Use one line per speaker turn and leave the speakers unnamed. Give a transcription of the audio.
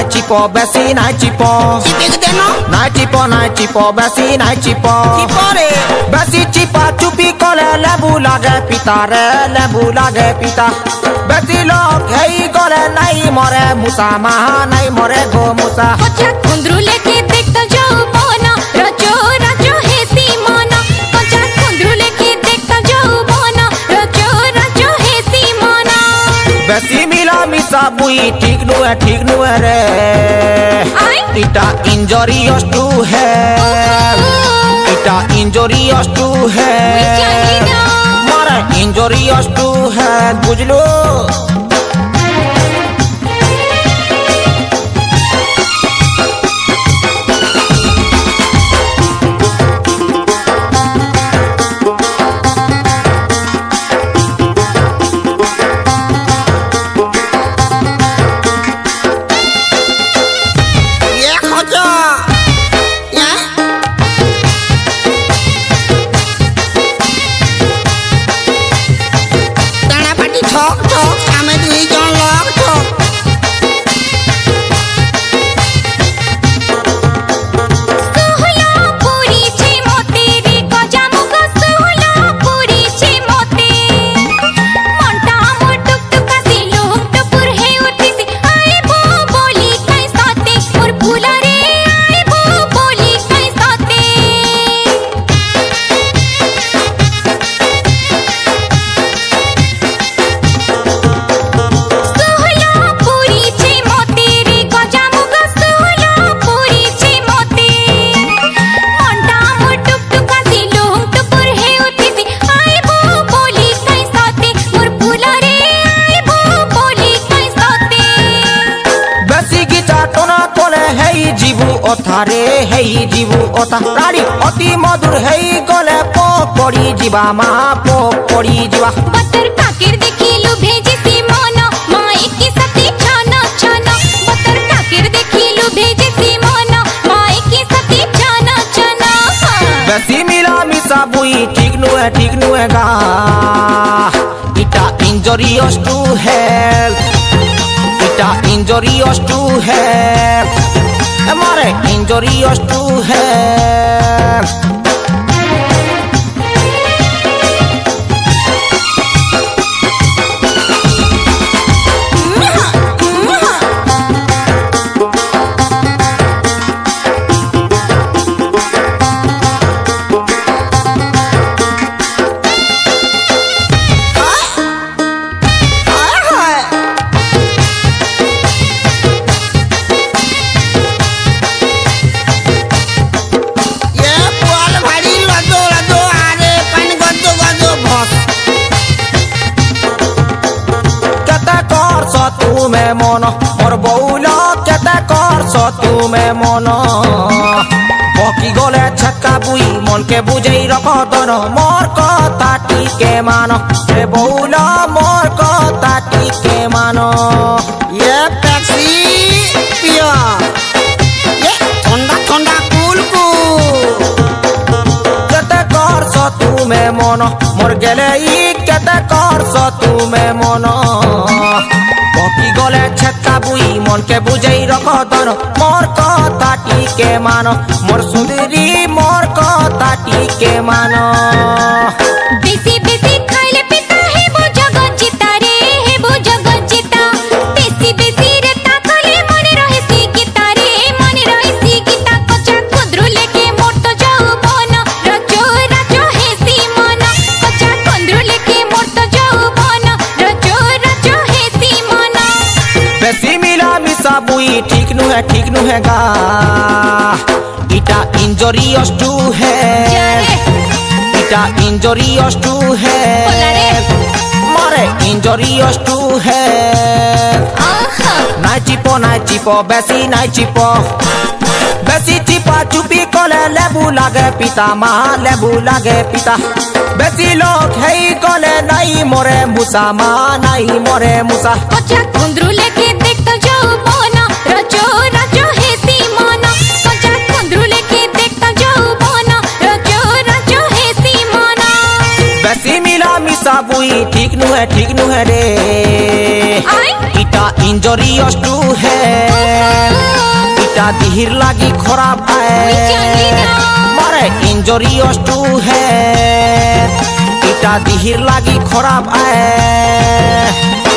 Chipo, besi na chipo. Na chipo, besi na chipo. Besi chipa chupi kole lebu lage pita re, lebu lage pita. Besi log hei kole nai more musa maha nai more go musa.
Kocha kundru leke dekta jo bona, rajo rajo he simona. Kocha kundru leke dekta jo bona, rajo rajo he simona.
Besi mila misa bui ठीक नु है रे इटा injurious to है इटा injurious to है मारा injurious to है बुझ लो ओथारे हेई जीवु ओथा राड़ी अति मधुर हेई गले पड़ी जीवा मा पड़ी जीवा
बतर काकेर देखिलु भेजी सी मन माई की सती छाना छाना बतर काकेर देखिलु भेजी सी मन माई की सती छाना छाना
बेसी मिला मिसा बुई ठीक नु है गा इटा इंजरियस टू हेल्थ इटा इंजरियस टू हेल्थ हमारे इंजरियस टू है में मन और बउला केते कर तू में मन बकी गले छक्का बुई मन के बुझई रख दन मोर कथा टीके मान रे बउला मोर कथा टीके मान ये पेप्सी पिया ये ठंडा ठंडा कूल केते कर तू में मन मोर गेले ई केते कर तू में मन बकी गले छक्का बुई मन के बुझई रख दन मोर कथा टीके मान मोर सुंदरी मोर कथा टीके मान
बेसी बेसी खाइले पिता हे बो जगत जीता रे हे बो जगत जीता बेसी बेसी रे ताकले मने रहे सी गीता रे मने रहे सी गीता कच्चा कुंद्रु लेके मोर तो जाऊ बन रजो रजो हे सी मन कच्चा कुंद्रु लेके मोर तो जाऊ बन रजो रजो हे सी मन
बेसी मिला मिसा बुई ठीक नु है गा इटा इंजरियस टू है इटा इंजरियस टू है मारे इंजरियस टू है नाई चिपो बेसी नाई चिपो बेसी चिपा चुपी कले लेबू लागे पिता मा लेबू लागे पिता बेसी लोग हेई कले नाई मोरे मुसा मा नाई मोरे मुसा
कच्चा कुंद्रु लेके देख तो जाऊ बना रजो रजो हेसी माना कजा कुंद्रू लेके देखता जाऊ बना रजो रजो हेसी माना
बेसी मिला मिसा बुई ठीक नु है रे इटा इंजरियस टू है इटा दिहिर लागी खराब है मारे इंजरियस टू है इटा दिहिर लागी खराब है